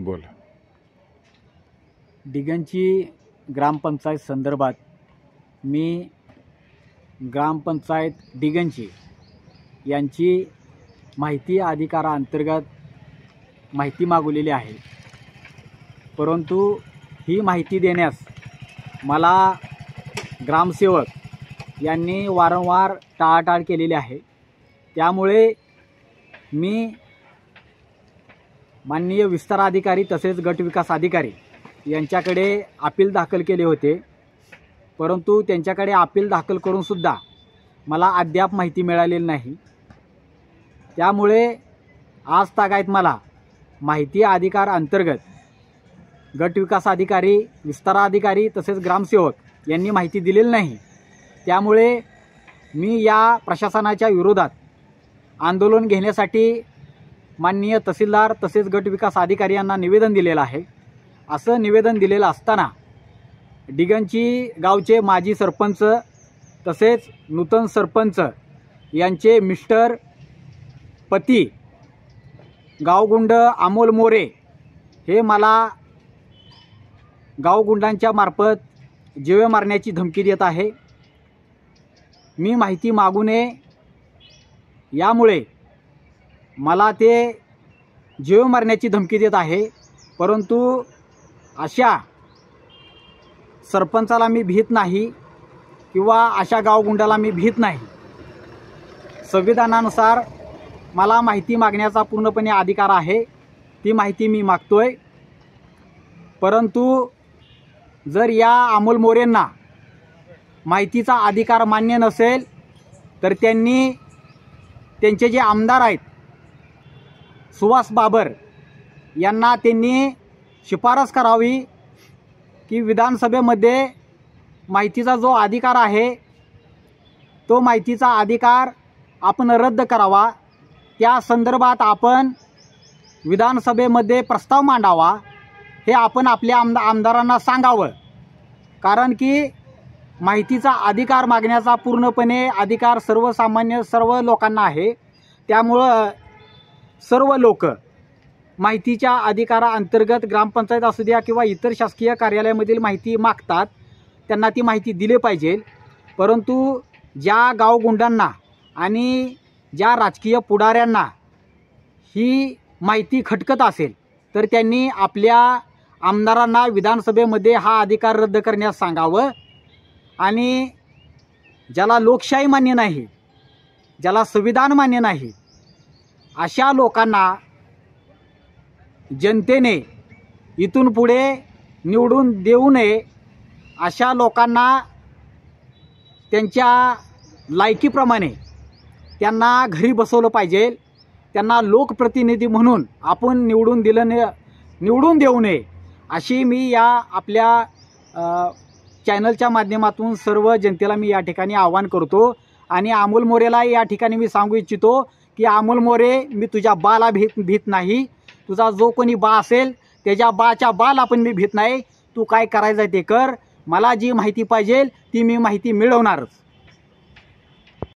बोला. डिगंची ग्रामपंचायत संदर्भात मी ग्रामपंचायत डिगंची यांची माहिती अधिकाराअंतर्गत माहिती मागवलेली आहे, परंतु ही माहिती देण्यास मला ग्रामसेवक यांनी वारंवार टाळाटाळ केलेली आहे. त्यामुळे मी माननीय विस्तार अधिकारी तसेच गट विकास अधिकारी यांच्याकडे अपील दाखल केले होते, परंतु त्यांच्याकडे अपील दाखल करूनसुद्धा मला अद्याप माहिती मिळालेली नाही. त्यामुळे आज तागायत मला माहिती अधिकार अंतर्गत गट विकास अधिकारी, विस्तार अधिकारी तसेच ग्रामसेवक यांनी माहिती दिलेली नाही. त्यामुळे मी या प्रशासनाच्या विरोधात आंदोलन घेण्यासाठी माननीय तहसीलदार तसेच गट विकास अधिकारी यांना निवेदन दिलेलं आहे. असं निवेदन दिलेलं असताना डिगंची गावचे माजी सरपंच तसेच नूतन सरपंच यांचे मिस्टर पती गावगुंड अमोल मोरे हे मला गावगुंडांच्या मार्फत जीवे मारण्याची धमकी देत आहे. मी माहिती मागू नये यामुळे मला ते जीवे मारण्याची धमकी देत आहे, परंतु अशा सरपंचाला मी भीत नाही किंवा अशा गावगुंडाला मी भीत नाही. संविधानानुसार मला माहिती मागण्याचा पूर्णपणे अधिकार आहे, ती माहिती मी मागतोय. परंतु जर या अमोल मोरेंना माहितीचा अधिकार मान्य नसेल तर त्यांनी त्यांचे जे आमदार आहेत सुहास बाबर यांना त्यांनी शिफारस करावी की विधानसभेमध्ये माहितीचा जो अधिकार आहे तो माहितीचा अधिकार आपण रद्द करावा. त्या संदर्भात आपण विधानसभेमध्ये प्रस्ताव मांडावा, हे आपण आपल्या आमदारांना सांगावं. कारण की माहितीचा अधिकार मागण्याचा पूर्णपणे अधिकार सर्वसामान्य सर्व लोकांना आहे. त्यामुळं सर्व लोक माहितीच्या अधिकाराअंतर्गत ग्रामपंचायत असू द्या किंवा इतर शासकीय कार्यालयामधील माहिती मागतात, त्यांना ती माहिती दिली पाहिजे. परंतु ज्या गावगुंडांना आणि ज्या राजकीय पुढाऱ्यांना ही माहिती खटकत असेल तर त्यांनी आपल्या आमदारांना विधानसभेमध्ये हा अधिकार रद्द करण्यास सांगावं. आणि ज्याला लोकशाही मान्य नाही, ज्याला संविधान मान्य नाही, अशा लोकांना जनतेने इथून पुढे निवडून देऊ नये. अशा लोकांना त्यांच्या लायकीप्रमाणे त्यांना घरी बसवलं पाहिजे. त्यांना लोकप्रतिनिधी म्हणून आपण निवडून देऊ नये अशी मी या आपल्या चॅनलच्या माध्यमातून सर्व जनतेला मी या ठिकाणी आवाहन करतो. आणि अमोल मोरेला या ठिकाणी मी सांगू इच्छितो की अमोल मोरे, मी तुझ्या बाला भीत नाही. तुझा जो कोणी बा असेल त्याच्या बाच्या बाला पण मी भीत नाही. तू काय करायचं ते कर. मला जी माहिती पाहिजे ती मी माहिती मिळवणारच.